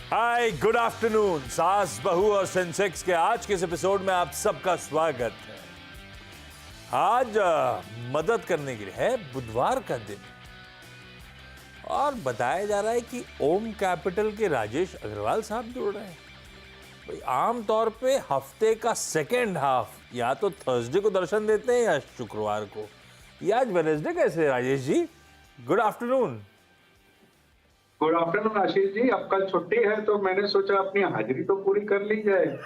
हाय, good afternoon. सास, बहू और सेंसेक्स के आज के इस एपिसोड में आप सबका स्वागत है। आज मदद करने के लिए है बुधवार का दिन और बताया जा रहा है कि ओम कैपिटल के राजेश अग्रवाल साहब जुड़ रहे हैं। भाई, आमतौर पे हफ्ते का सेकेंड हाफ या तो थर्सडे को दर्शन देते हैं या शुक्रवार को। ये आज वेडनेसडे कैसे है Rajesh ji? Good afternoon. Good afternoon Ashish ji. अब कल छुट्टी है तो मैंने सोचा अपनी हाजिरी तो पूरी कर ली जाए,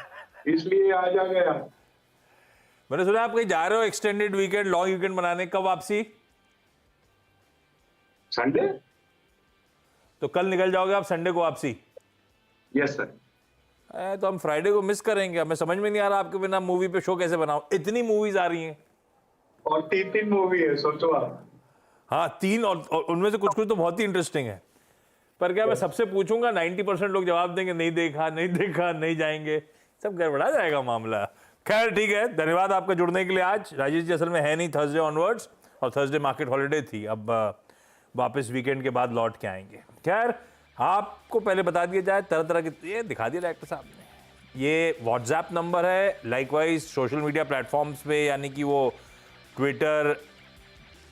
इसलिए आज आ गया। मैंने सुना आप कहीं जा रहे हो एक्सटेंडेड वीकेंड, लॉन्ग वीकेंड मनाने। कब वापसी? संडे। तो कल निकल जाओगे आप संडे को वापसी? Yes sir. तो हम फ्राइडे को मिस करेंगे। हमें समझ में नहीं आ रहा आपके बिना मूवी पे शो कैसे बनाऊं। इतनी मूवीज आ रही हैं और तीन मूवी है, सोचो आप। हाँ, 3 और उनमें से कुछ कुछ तो बहुत ही इंटरेस्टिंग है। पर क्या मैं सबसे पूछूंगा 90% लोग जवाब देंगे नहीं देखा, नहीं देखा, नहीं जाएंगे। सब गड़बड़ा जाएगा मामला। खैर ठीक है, धन्यवाद आपका जुड़ने के लिए। आज राजेश जी असल में है नहीं थर्सडे ऑनवर्ड्स, और थर्सडे मार्केट हॉलीडे थी। अब वापस वीकेंड के बाद लौट के आएंगे। खैर, आपको पहले बता दिया जाए, तरह तरह के ये दिखा दिया डायरेक्टर साहब ने। ये व्हाट्सएप नंबर है, लाइकवाइज सोशल मीडिया प्लेटफॉर्म्स पे, यानी कि वो ट्विटर,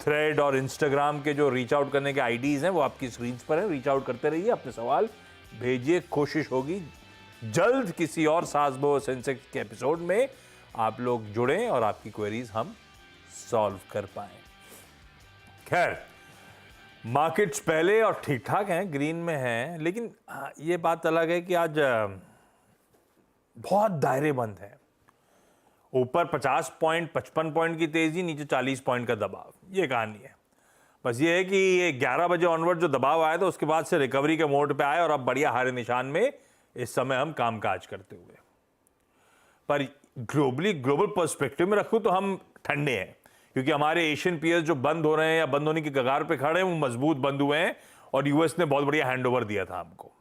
थ्रेड और इंस्टाग्राम के जो रीच आउट करने के आईडीज हैं वो आपकी स्क्रीन पर है। रीच आउट करते रहिए, अपने सवाल भेजिए। कोशिश होगी जल्द किसी और सास बहू सेंसेक्स के एपिसोड में आप लोग जुड़ें और आपकी क्वेरीज हम सॉल्व कर पाएं। खैर, मार्केट्स पहले और ठीक ठाक हैं, ग्रीन में हैं, लेकिन ये बात अलग है कि आज बहुत दायरे बंद है। ऊपर 50 पॉइंट, 55 पॉइंट की तेजी, नीचे 40 पॉइंट का दबाव। ये कहानी है। बस ये है कि ये 11 बजे ऑनवर्ड जो दबाव आया था उसके बाद से रिकवरी के मोड पे आए और अब बढ़िया हारे निशान में इस समय हम कामकाज करते हुए। पर ग्लोबल पर्सपेक्टिव में रखूं तो हम ठंडे हैं, क्योंकि हमारे एशियन पीयर्स जो बंद हो रहे हैं या बंद होने की कगार पे खड़े हैं वो मजबूत बंद हुए हैं और यूएस ने बहुत बढ़िया हैंडओवर दिया था हमको।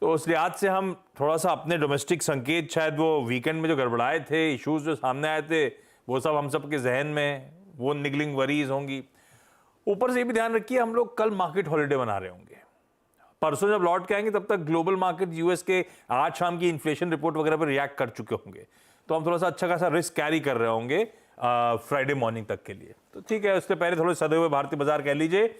तो उस लिहाज से हम थोड़ा सा अपने डोमेस्टिक संकेत, शायद वो वीकेंड में जो गड़बड़ाए थे, इश्यूज जो सामने आए थे, वो सब हम सब के जहन में वो निगलिंग वरीज होंगी। ऊपर से ये भी ध्यान रखिए, हम लोग कल मार्केट हॉलीडे मना रहे होंगे। परसों जब लौट के आएंगे तब तक ग्लोबल मार्केट यूएस के आज शाम की इन्फ्लेशन रिपोर्ट वगैरह पर रिएक्ट कर चुके होंगे। तो हम थोड़ा सा अच्छा खासा रिस्क कैरी कर रहे होंगे फ्राइडे मॉर्निंग तक के लिए। तो ठीक है, उससे पहले थोड़े सदे हुए भारतीय बाजार कह लीजिए।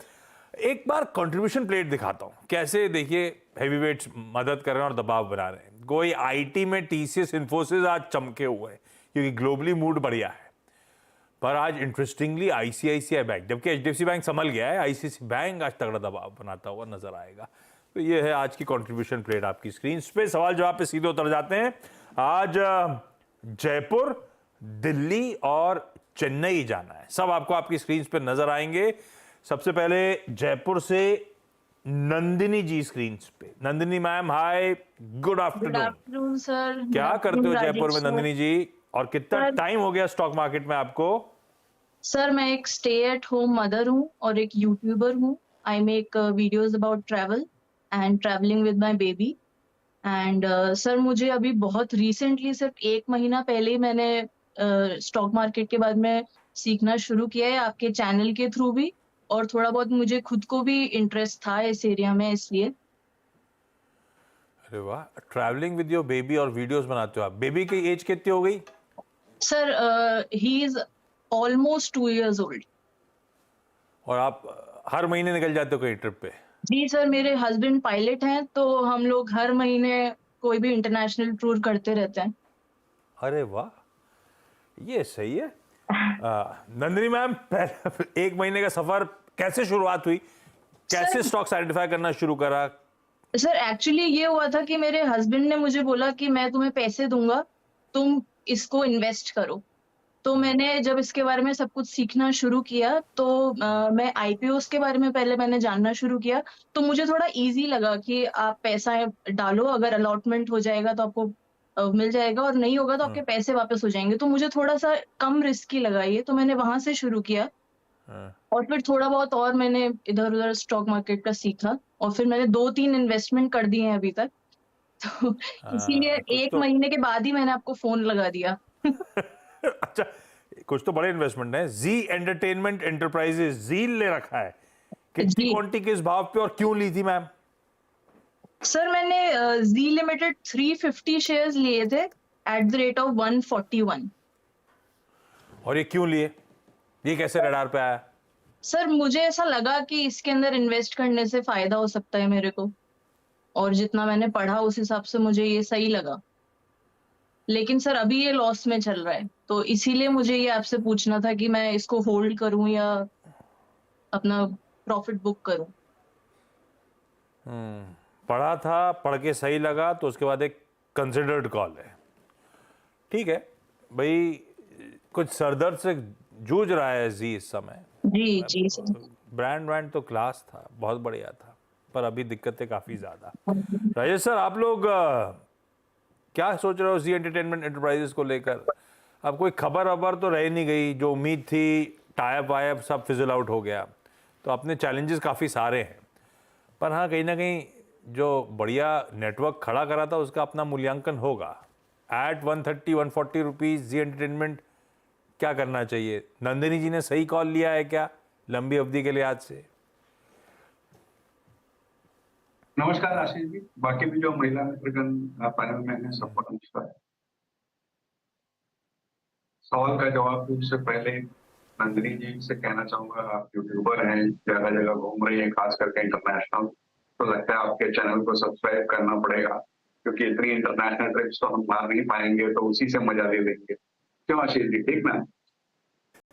एक बार कंट्रीब्यूशन प्लेट दिखाता हूं, कैसे देखिए हैवीवेट्स मदद कर रहे हैं और दबाव बना रहे हैं। कोई आईटी में टीसीएस, इन्फोसिस आज चमके हुए हैं क्योंकि ग्लोबली मूड बढ़िया है। पर आज इंटरेस्टिंगली आईसीआईसीआई बैंक, जबकि एचडीएफसी बैंक संभल गया है, आईसीआईसी बैंक आज तगड़ा दबाव बनाता हुआ नजर आएगा। तो ये है आज की कंट्रीब्यूशन प्लेट आपकी स्क्रीन पे। सवाल जवाब पे सीधे उतर जाते हैं। आज जयपुर, दिल्ली और चेन्नई जाना है। सब आपको आपकी स्क्रीन पे नजर आएंगे। सबसे पहले जयपुर से नंदिनी जी स्क्रीन पे। Nandini ma'am, hi, good afternoon. Good afternoon sir. क्या करते हो जयपुर में नंदिनी जी, और कितना सर, टाइम हो गया स्टॉक मार्केट में आपको? सर मैं एक स्टे एट होम मदर हूँ और एक यूट्यूबर हूँ। I make videos about travel and travelling with my baby. And sir मुझे अभी बहुत रिसेंटली, सिर्फ 1 महीना पहले ही मैंने स्टॉक मार्केट के बारे में सीखना शुरू किया है, आपके चैनल के थ्रू भी, और थोड़ा बहुत मुझे खुद को भी इंटरेस्ट था इस एरिया में, इसलिए। अरे वाह, ट्रैवलिंग विद योर बेबी और वीडियोस बनाते हो आप। बेबी की एज कितनी हो गई? Sir he is almost 2 years old. और आप हर महीने निकल जाते हो कहीं ट्रिप पे? जी सर, मेरे हस्बैंड पायलट हैं तो हम लोग हर महीने कोई भी इंटरनेशनल टूर करते रहते हैं। अरे वाह, ये सही है। नंदिनी मैम, 1 महीने का सफर कैसे शुरुआत हुई? कैसे स्टॉक्स आइडेंटिफाई करना शुरू करा? सर एक्चुअली ये हुआ था कि मेरे हस्बैंड ने मुझे बोला कि मैं तुम्हें पैसे दूंगा, तुम इसको इन्वेस्ट करो। तो मैंने जब इसके बारे में सब कुछ सीखना शुरू किया तो मैं आईपीओस के बारे में पहले मैंने जानना शुरू किया। तो मुझे थोड़ा इजी लगा कि आप पैसा डालो, अगर अलॉटमेंट हो जाएगा तो आपको मिल जाएगा, और नहीं होगा तो आपके पैसे वापस हो जाएंगे। तो मुझे थोड़ा सा कम रिस्की लगा ये, तो मैंने वहां से शुरू किया। और फिर थोड़ा बहुत और मैंने इधर उधर स्टॉक मार्केट का सीखा, और फिर मैंने 2-3 इन्वेस्टमेंट कर दिए हैं अभी तक। तो इसीलिए कुछ 1 तो महीने के बाद ही मैंने आपको फोन लगा दिया। अच्छा, कुछ तो बड़े इन्वेस्टमेंट है। जी एंटरटेनमेंट एंटरप्राइजेस, जील ले रखा है। कितनी जी क्वांटिटी, किस भाव पे और क्यों ली थी मैम? सर मैंने जी लिमिटेड 350 शेयर्स लिए थे एट द रेट ऑफ 141। और ये क्यों लिए, ये कैसे रडार पे आया? सर मुझे ऐसा लगा कि इसके अंदर इन्वेस्ट करने से फायदा हो सकता है मेरे को, और जितना मैंने पढ़ा उस हिसाब से मुझे ये सही लगा। लेकिन सर अभी ये लॉस में चल रहा है, तो इसीलिए मुझे ये आपसे पूछना था कि मैं इसको होल्ड करूं या अपना प्रॉफिट बुक करूं। पढ़ा था, पढ़ के सही लगा तो उसके बाद एक कंसिडर्ड कॉल है। ठीक है भाई, कुछ सरदर्द से जूझ रहा है जी इस समय। जी जी सर। ब्रांड तो क्लास था, बहुत बढ़िया था, पर अभी दिक्कतें काफ़ी ज़्यादा। राजेश सर, आप लोग क्या सोच रहे हो जी एंटरटेनमेंट एंटरप्राइजेस को लेकर? अब कोई खबर तो रह नहीं गई, जो उम्मीद थी टाइप वाइप सब फिजल आउट हो गया, तो अपने चैलेंजेस काफ़ी सारे हैं। पर हाँ, कहीं ना कहीं जो बढ़िया नेटवर्क खड़ा करा था उसका अपना मूल्यांकन होगा। एट 130-140 रुपीज़ जी एंटरटेनमेंट क्या करना चाहिए? नंदिनी जी ने सही कॉल लिया है क्या लंबी अवधि के लिहाज से? नमस्कार आशीष जी, बाकी भी जो महिला मित्रगण पैनल में हैं सबको नमस्कार। सवाल का जवाब दूँ उससे पहले नंदिनी जी से कहना चाहूंगा, आप यूट्यूबर हैं, ज्यादा जगह घूम रही हैं, खास करके इंटरनेशनल, तो लगता है आपके चैनल को सब्सक्राइब करना पड़ेगा, क्योंकि इतनी इंटरनेशनल ट्रिप्स तो हम मार नहीं पाएंगे, तो उसी से मजा ले लेंगे। क्यों आशीष जी, ठीक ना?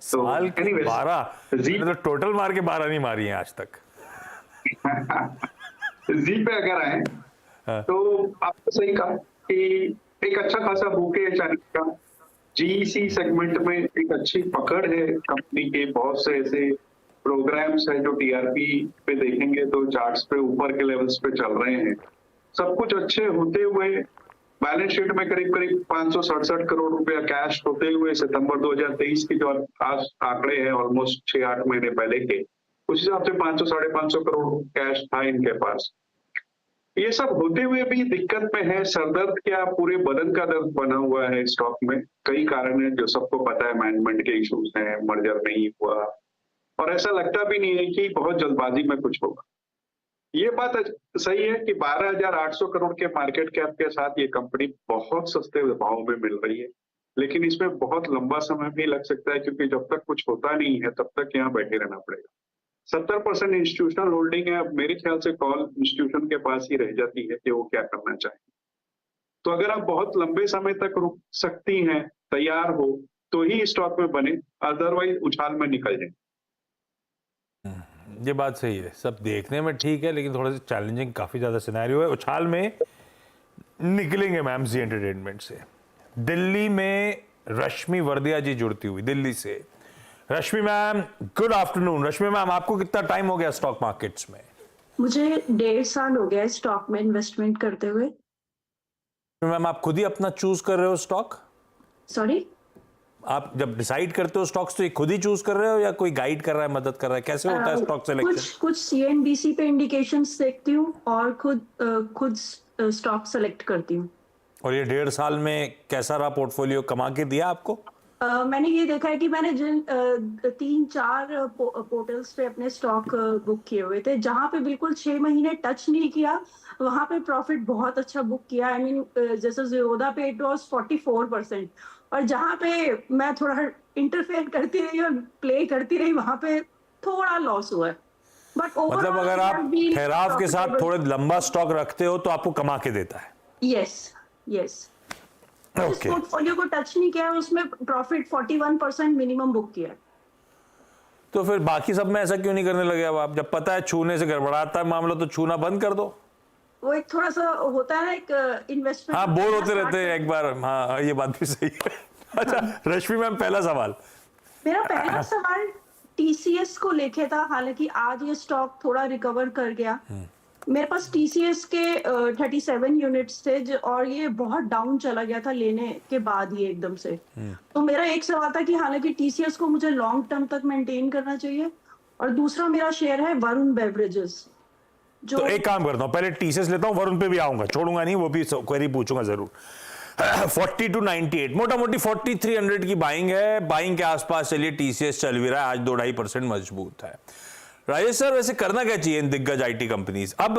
साल की anyways, 12 तो टोटल मार के 12 नहीं मारी हैं आज तक। जी पे अगर आए तो आपने सही कहा कि एक अच्छा खासा बुक है चैनल का। जीईसी सेगमेंट में एक अच्छी पकड़ है कंपनी के, बहुत से ऐसे प्रोग्राम्स है जो टीआरपी पे देखेंगे तो चार्ट्स पे ऊपर के लेवल्स पे चल रहे हैं। सब कुछ अच्छे होते हुए बैलेंस शीट में करीब करीब 567 करोड़ रुपया कैश होते हुए सितंबर 2023 की जो आज आंकड़े हैं ऑलमोस्ट 6-8 महीने पहले के, उस हिसाब से 500-550 करोड़ कैश था इनके पास। ये सब होते हुए भी दिक्कत में है, सरदर्द क्या पूरे बदन का दर्द बना हुआ है स्टॉक में। कई कारण है जो सबको पता है, मैनेजमेंट के इश्यूज हैं, मर्जर नहीं हुआ, और ऐसा लगता भी नहीं है कि बहुत जल्दबाजी में कुछ होगा। ये बात सही है कि 12,800 करोड़ के मार्केट कैप के साथ ये कंपनी बहुत सस्ते भाव में मिल रही है, लेकिन इसमें बहुत लंबा समय भी लग सकता है, क्योंकि जब तक कुछ होता नहीं है तब तक यहाँ बैठे रहना पड़ेगा। 70% इंस्टीट्यूशनल होल्डिंग है, अब मेरे ख्याल से कॉल इंस्टीट्यूशन के पास ही रह जाती है कि वो क्या करना चाहें। तो अगर आप बहुत लंबे समय तक रुक सकती हैं, तैयार हो, तो ही स्टॉक में बने, अदरवाइज उछाल में निकल जाए। ये बात सही है, सब देखने में ठीक है, लेकिन थोड़ा सा चैलेंजिंग काफ़ी ज़्यादा सिनेरियो है। उछाल में निकलेंगे मैम जी एंटरटेनमेंट से। दिल्ली में रश्मि वर्दिया जी जुड़ती हुई दिल्ली से। रश्मि मैम, गुड आफ्टरनून। रश्मि मैम, आपको कितना टाइम हो गया स्टॉक मार्केट्स में? मुझे 1.5 साल हो गया स्टॉक में इन्वेस्टमेंट करते हुए। मैम, आप खुद ही अपना चूज कर रहे हो स्टॉक? सॉरी, आप जब डिसाइड करते हो स्टॉक्स तो ये खुद ही चूज कर रहे हो या कोई गाइड कर रहा है, मदद कर रहा है? कैसे होता है स्टॉक सिलेक्शन? कुछ सीएनबीसी पे इंडिकेशंस देखती हूँ और खुद स्टॉक सेलेक्ट करती हूँ। और ये 1.5 साल में कैसा रहा पोर्टफोलियो, कमा के दिया आपको? मैंने ये देखा है कि मैंने जिन 3-4 पोर्टल्स पे अपने स्टॉक बुक किए हुए थे, जहां पे बिल्कुल 6 महीने टच नहीं किया, वहां पे प्रॉफिट बहुत अच्छा बुक किया। आई मीन जैसे ज़ीरोधा पे इट वाज 44%, और जहां पे मैं थोड़ा इंटरफेयर करती रही और प्ले करती रही, वहां पे थोड़ा लॉस हुआ है। बट मतलब अगर आप ठहराव के साथ थोड़े लंबा स्टॉक रखते हो तो आपको कमा के देता है? यस। इस पोर्टफोलियो को टच नहीं किया, उसमें प्रॉफिट 41% मिनिमम बुक किया। तो फिर बाकी सब में ऐसा क्यों नहीं करने लगे? अब आप जब पता है छूने से गड़बड़ाता है मामला, तो छूना बंद कर दो। वो एक थोड़ा सा होता है ना, एक इन्वेस्टमेंट। हाँ, बोर होते रहते हैं एक बार। हाँ, ये बात भी सही है। अच्छा रश्मि मैम, पहला सवाल मेरा पहला सवाल टीसीएस को लेके था। हालांकि आज ये स्टॉक थोड़ा रिकवर कर गया। मेरे पास टीसीएस के 37 यूनिट्स थे और ये बहुत डाउन चला गया था लेने के बाद ही एकदम से। तो मेरा एक सवाल था कि हालांकि टीसीएस को मुझे लॉन्ग टर्म तक मेंटेन करना चाहिए, और दूसरा मेरा शेयर है वरुण बेवरेजेस। तो एक काम करता हूँ, पहले टीसीएस लेता हूँ, वरुण पे भी आऊंगा, छोड़ूंगा नहीं, वो भी क्वेरी पूछूंगा जरूर। 40 to 98, मोटा मोटी 4300 की बाइंग है। बाइंग के आसपास चलिए टीसीएस चल भी रहा है, आज 2-2.5% मजबूत है। राजेश सर, वैसे करना क्या चाहिए इन दिग्गज आईटी कंपनीज? अब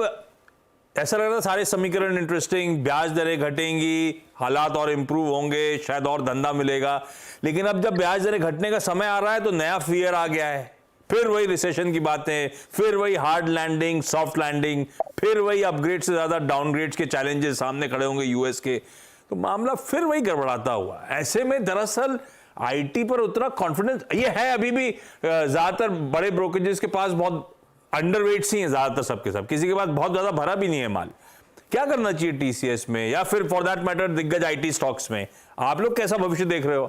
ऐसा लग रहा था सारे समीकरण इंटरेस्टिंग, ब्याज दरें घटेंगी, हालात और इंप्रूव होंगे, शायद और धंधा मिलेगा, लेकिन अब जब ब्याज दरें घटने का समय आ रहा है तो नया फियर आ गया है। फिर वही रिसेशन की बातें, फिर वही हार्ड लैंडिंग, सॉफ्ट लैंडिंग, फिर वही अपग्रेड से ज्यादा डाउनग्रेड्स के चैलेंजेस सामने खड़े होंगे यूएस के, तो मामला फिर वही गड़बड़ाता हुआ। ऐसे में दरअसल आईटी पर उतना कॉन्फिडेंस ये है अभी भी, ज्यादातर बड़े ब्रोकरेजेस के पास बहुत अंडरवेट्स ही हैं, ज्यादातर सबके सब, किसी के पास बहुत ज्यादा भरा भी नहीं है माल। क्या करना चाहिए टीसीएस में या फिर फॉर दैट मैटर दिग्गज आईटी स्टॉक्स में? आप लोग कैसा भविष्य देख रहे हो?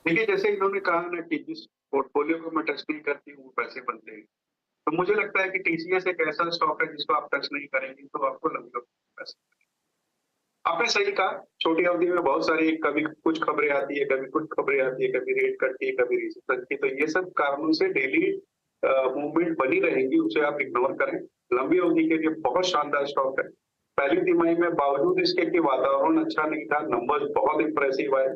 देखिए, जैसे इन्होंने कहा ना कि जिस पोर्टफोलियो को मैं टच नहीं करती हूँ पैसे बनते हैं, तो मुझे लगता है कि टीसीएस एक ऐसा स्टॉक है जिसको आप टच नहीं करेंगे तो आपको लंबी अवधि में पैसे। आपने सही कहा, छोटी अवधि में बहुत सारी कभी कुछ खबरें आती है, कभी कुछ खबरें आती है, कभी रेट कटती है, कभी रिसेशन की, तो ये सब कारणों से डेली मूवमेंट बनी रहेगी, उसे आप इग्नोर करें। लंबी अवधि के लिए बहुत शानदार स्टॉक है। पहली तिमाही में बावजूद इसके कि वातावरण अच्छा नहीं था, नंबर्स बहुत इंप्रेसिव आए।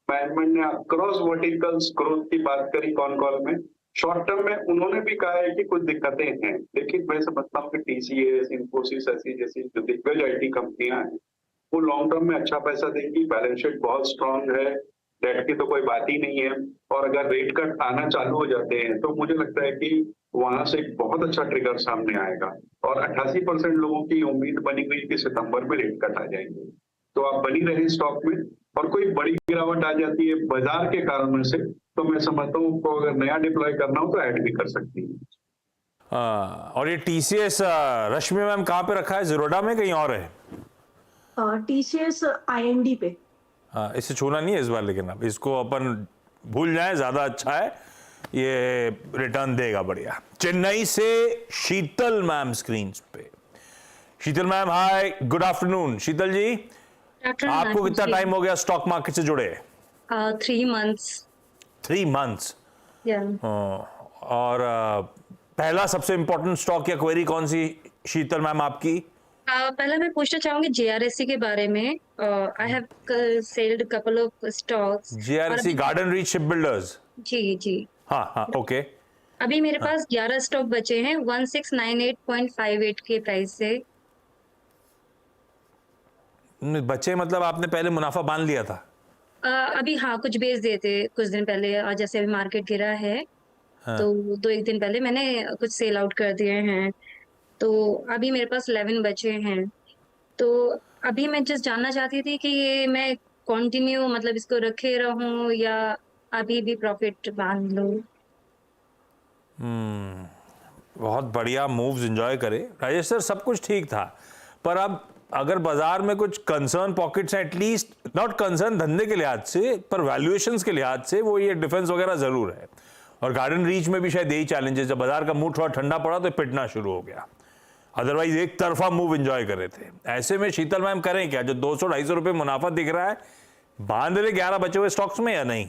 मैनेजमेंट ने अक्रॉस वर्टिकल्स ग्रोथ की बात करी कॉन कॉल में। शॉर्ट टर्म में उन्होंने भी कहा है कि कुछ दिक्कतें हैं, लेकिन मैं समझता हूँ कि टीसीएस, इन्फोसिस ऐसी जैसी जो दिग्गज आईटी कंपनियां हैं वो लॉन्ग टर्म में अच्छा पैसा देंगी। बैलेंस शीट बहुत स्ट्रांग है, डेट की तो कोई बात ही नहीं है, और अगर रेट कट आना चालू हो जाते हैं तो मुझे लगता है कि वहां से एक बहुत अच्छा ट्रिगर सामने आएगा। और 88% लोगों की उम्मीद बनी हुई कि सितंबर में रेट कट आ जाएंगे, तो आप बनी रहे स्टॉक में। और कोई बड़ी गिरावट आ जाती है बाजार के कारणों से, तो मैं समझता हूँ को अगर नया डिप्लॉय करना हो तो ऐड भी कर सकती है। और ये टीसीएस रश्मि मैम कहाँ पे रखा है? ज़ीरोधा में कहीं और है? टीसीएस आईएनडी पे। इसे छूना नहीं है इस बार, लेकिन अब इसको अपन भूल जाएं, ज्यादा अच्छा है, ये रिटर्न देगा बढ़िया। चेन्नई से शीतल मैम स्क्रीन पे। शीतल मैम हाय, गुड आफ्टरनून। शीतल जी, आपको कितना टाइम हो गया स्टॉक मार्केट से जुड़े? 3 months. 3 months? Yeah. और पहला सबसे इंपॉर्टेंट स्टॉक या क्वेरी कौन सी शीतल मैम आपकी? पहले मैं पूछना चाहूंगी JRSC के बारे में। I have sold couple of stocks. JRSC garden reach ship builders? जी जी। हाँ, ओके। अभी मेरे पास 11 स्टॉक बचे हैं 1698.58 के प्राइस से। बच्चे मतलब आपने पहले मुनाफा बांध लिया था? अभी हाँ, कुछ बेच दिए थे कुछ दिन पहले, और जैसे अभी मार्केट गिरा है तो 2-1 दिन पहले मैंने कुछ सेल आउट कर दिए हैं, तो अभी मेरे पास 11 बचे हैं। तो अभी मैं जस्ट जानना चाहती थी कि ये मैं कंटिन्यू मतलब इसको रखे रहूं या अभी भी प्रॉफिट बांध लूं? बहुत बढ़िया मूव्स एंजॉय करे राजेश सर, सब कुछ ठीक था, पर अब अगर बाजार में कुछ कंसर्न पॉकेट्स हैं, एटलीस्ट नॉट कंसर्न धंधे के लिहाज से पर वैल्यूएशंस के लिहाज से, वो ये डिफेंस वगैरह जरूर है। और गार्डन रीच में भी शायद यही चैलेंजेस, जब बाजार का मूड थोड़ा ठंडा पड़ा तो पिटना शुरू हो गया, अदरवाइज एक तरफा मूव एंजॉय कर रहे थे। ऐसे में शीतल मैम करें क्या? जो 200-250 रुपए मुनाफा दिख रहा है, बांध ले 11 बचे हुए स्टॉक्स में या नहीं?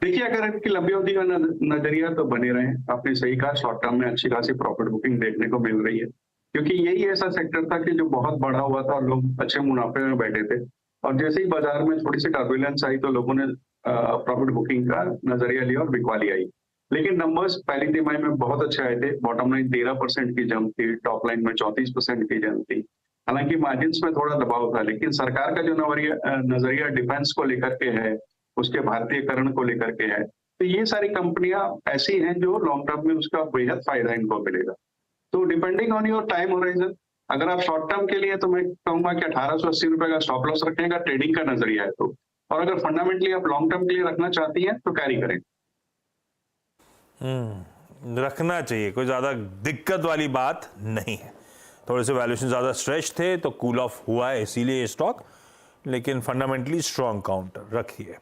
देखिए, अगर इनकी लंबी अवधि का नजरिया तो बने रहे। आपने सही कहा, शॉर्ट टर्म में अच्छी खासी प्रॉफिट बुकिंग देखने को मिल रही है, क्योंकि यही ऐसा सेक्टर था कि जो बहुत बढ़ा हुआ था और लोग अच्छे मुनाफे में बैठे थे, और जैसे ही बाजार में थोड़ी सी टर्बुलेंस आई तो लोगों ने प्रॉफिट बुकिंग का नजरिया लिया और बिकवाली आई। लेकिन नंबर्स पहली तिमाही में बहुत अच्छे आए थे। बॉटम लाइन 13% की जंप थी, टॉप लाइन में 34% की जंप थी। हालांकि मार्जिन्स में थोड़ा दबाव था, लेकिन सरकार का जो नजरिया डिफेंस को लेकर के है, उसके भारतीयकरण को लेकर के है, तो ये सारी कंपनियां ऐसी हैं जो लॉन्ग टर्म में उसका बेहद फायदा इनको मिलेगा। तो depending on your time horizon, अगर आप शॉर्ट टर्म के लिए तो मैं कहूंगा कि 1880 रुपए का स्टॉप लॉस रखेगा, ट्रेडिंग का नजरिया है तो। और अगर फंडामेंटली आप लॉन्ग टर्म के लिए रखना चाहती हैं तो कैरी करें। रखना चाहिए, कोई ज्यादा दिक्कत वाली बात नहीं है। थोड़े से वैल्यूएशन ज्यादा स्ट्रेच थे तो कूल ऑफ हुआ है इसीलिए ये स्टॉक, लेकिन फंडामेंटली स्ट्रॉन्ग काउंटर रखिए।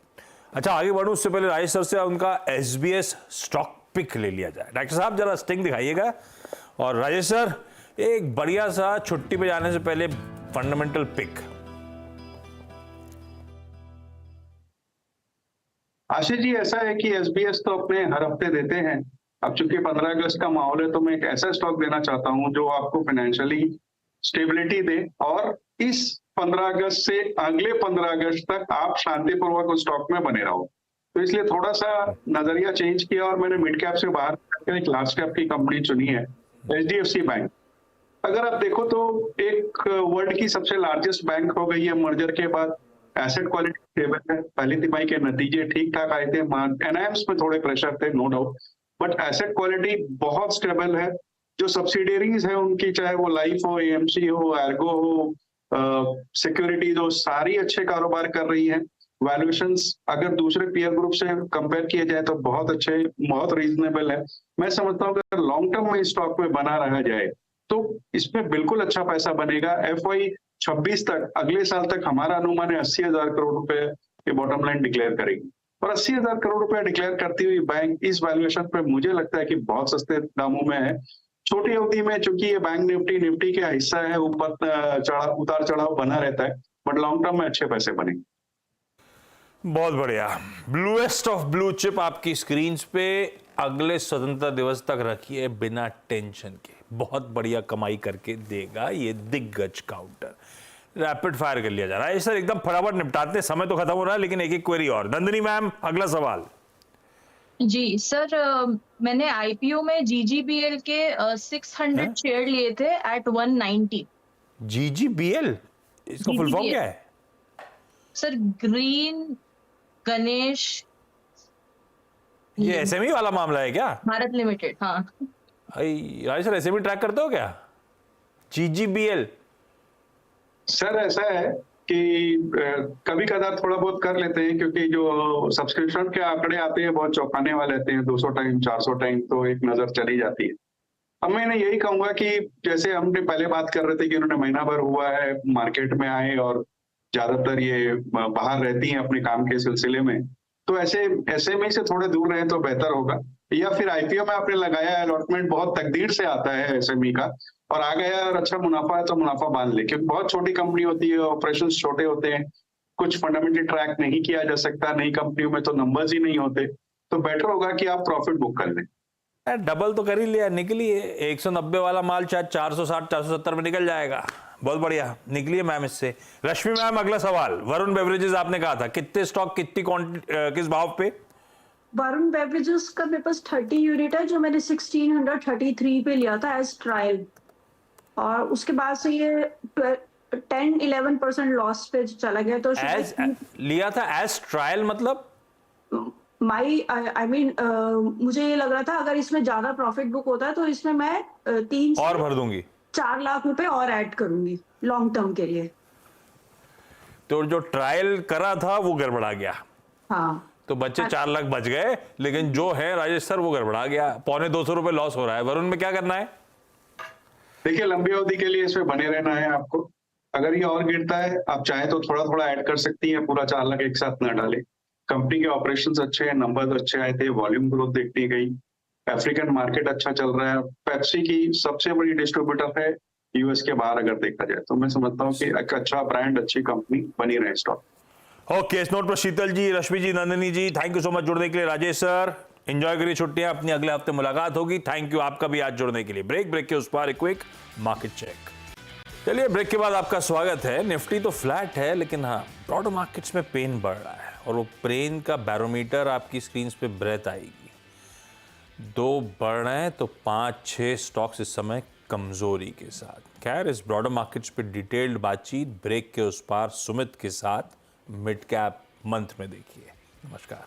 अच्छा, आगे बढ़ूं उससे पहले राजेश सर से उनका SBS स्टॉक पिक ले लिया जाए। डॉक्टर साहब जरा स्टिंग दिखाइएगा। और राजेश सर, एक बढ़िया सा छुट्टी पे जाने से पहले फंडामेंटल पिक। आशीष जी, ऐसा है कि SBS तो अपने हर हफ्ते देते हैं। अब चूंकि 15 अगस्त का माहौल है तो मैं एक ऐसा स्टॉक देना चाहता हूं जो आपको फाइनेंशियली स्टेबिलिटी दे, और इस 15 अगस्त से अगले 15 अगस्त तक आप शांतिपूर्वक उस स्टॉक में बने रहो। तो इसलिए थोड़ा सा नजरिया चेंज किया और मैंने मिड कैप से बाहर एक लार्ज कैप की कंपनी चुनी है HDFC बैंक, अगर आप देखो तो एक वर्ल्ड की सबसे लार्जेस्ट बैंक हो गई है मर्जर के बाद। एसेट क्वालिटी स्टेबल है, पहली तिमाही के नतीजे ठीक ठाक आए थे, एनआईएम्स में थोड़े प्रेशर थे no doubt, but asset quality बहुत स्टेबल है। जो सब्सिडियरीज है उनकी, चाहे वो लाइफ हो, एएमसी हो, एर्गो हो, सिक्योरिटीज हो, सारी अच्छे कारोबार कर रही है। वैल्यूएशंस अगर दूसरे पीयर ग्रुप से कंपेयर किए जाए तो बहुत अच्छे, बहुत रीजनेबल है। मैं समझता हूँ अगर लॉन्ग टर्म में स्टॉक में बना रहा जाए तो इसमें बिल्कुल अच्छा पैसा बनेगा। FY 26 तक, अगले साल तक हमारा अनुमान है 80,000 करोड़ रुपए के बॉटम लाइन डिक्लेयर करेगी, और 80,000 करोड़ रुपए डिक्लेयर करती हुई बैंक इस वैल्यूएशन पे मुझे लगता है कि बहुत सस्ते दामों में है। छोटी अवधि में चूंकि ये बैंक निफ्टी का हिस्सा है, ऊपर उतार चढ़ाव बना रहता है, बट लॉन्ग टर्म में अच्छे पैसे बनेंगे। बहुत बढ़िया। ब्लूएस्ट ऑफ ब्लू चिप आपकी स्क्रीन पे अगले स्वतंत्रता दिवस तक रखिए बिना टेंशन के। बहुत बढ़िया कमाई करके देगा ये दिग्गज काउंटर। रैपिड फायर कर लिया जा रहा है सर, एकदम फटाफट निपटाते, समय तो खत्म हो रहा है लेकिन एक एक क्वेरी और। नंदिनी मैम, अगला सवाल। जी सर, मैंने आईपीओ में GGBL के 600 शेयर लिए थे एट 190। GGBL, इसका फुल फॉर्म GGBL क्या है? सर ग्रीन गणेश ये एसएमई वाला मामला है क्या? भारत लिमिटेड। हाँ राज सर, एसएमई ट्रैक करते हो क्या? GGBL सर ऐसा है कि कभी कदार थोड़ा बहुत कर लेते हैं, क्योंकि जो सब्सक्रिप्शन के आंकड़े आते हैं बहुत चौंकाने वाले रहते हैं, 200 टाइम 400 टाइम, तो एक नजर चली जाती है। अब मैं यही कहूंगा कि जैसे हमने पहले बात कर रहे थे कि उन्होंने महीना भर हुआ है मार्केट में आए और ज्यादातर ये बाहर रहती हैं अपने काम के सिलसिले में, तो ऐसे में से थोड़े दूर रहे तो बेहतर होगा। या फिर आईपीओ में आपने लगाया, अलॉटमेंट बहुत तकदीर से आता है एसएमई का, और आ गया और अच्छा मुनाफा है तो मुनाफा बांध ले, क्योंकि बहुत छोटी कंपनी होती है, ऑपरेशंस छोटे होते हैं, कुछ फंडामेंटल ट्रैक नहीं किया जा सकता, नई कंपनियों में तो नंबर्स ही नहीं होते, तो बेटर होगा कि आप प्रॉफिट बुक कर लें। डबल तो कर ही लिया, निकलिए 190 वाला माल शायद 460 470 में निकल जाएगा। बहुत बढ़िया, निकलिए मैम इससे। रश्मि मैम, अगला सवाल। वरुण बेवरेजेस आपने कहा था, कितने स्टॉक, कितनी किस भाव पे? वरुण बेवरेजेस का मेरे पास 30 यूनिट है, जो मैंने 1633 पे लिया था एज ट्रायल, और उसके बाद से ये 10-11% लॉस पे चला गया। तो एज लिया था एज ट्रायल, मतलब आई मीन मुझे ये लग रहा था अगर इसमें ज्यादा प्रॉफिट बुक होता है तो इसमें मैं 3 और भर दूंगी, 4 लाख रुपए और ऐड करूंगी लॉन्ग टर्म के लिए। तो जो ट्रायल करा था वो गड़बड़ा गया। हाँ, तो बच्चे 4 लाख बच गए, लेकिन जो है राजेश सर वो गड़बड़ा गया, 250 रुपए लॉस हो रहा है। वरुण में क्या करना है? देखिए, लंबी अवधि के लिए इसमें बने रहना है आपको। अगर ये और गिरता है, आप चाहे तो थोड़ा थोड़ा ऐड कर सकती हैं, पूरा 4 लाख एक साथ न डालें। कंपनी के ऑपरेशंस अच्छे हैं, नंबर्स अच्छे आए थे, वॉल्यूम ग्रोथ देखी गई, अफ्रीकन मार्केट अच्छा चल रहा है, पेप्सी की सबसे बड़ी डिस्ट्रीब्यूटर है यूएस के बाहर अगर देखा जाए, तो मैं समझता हूँ कि एक अच्छा ब्रांड, अच्छी कंपनी बनी रहे स्टॉक। ओके, इस नोट पर शीतल जी, रश्मि जी, नंदिनी जी, थैंक यू सो मच जुड़ने के लिए। राजेश सर, एंजॉय करिए छुट्टियां अपनी, अगले हफ्ते मुलाकात होगी। थैंक यू आपका भी आज जुड़ने के लिए। ब्रेक के उस पार एक क्विक मार्केट चेक। चलिए, ब्रेक के बाद आपका स्वागत है। निफ्टी तो फ्लैट है, लेकिन हाँ, ब्रॉडर मार्केट्स में पेन बढ़ रहा है, और वो पेन का बैरोमीटर आपकी स्क्रीन पे ब्रेथ आएगी। 2 बढ़ रहे हैं तो 5-6 स्टॉक्स इस समय कमजोरी के साथ। खैर, इस ब्रॉडर मार्केट्स पे डिटेल्ड बातचीत ब्रेक के उस पार सुमित के साथ मिड कैप मंथ में देखिए। नमस्कार।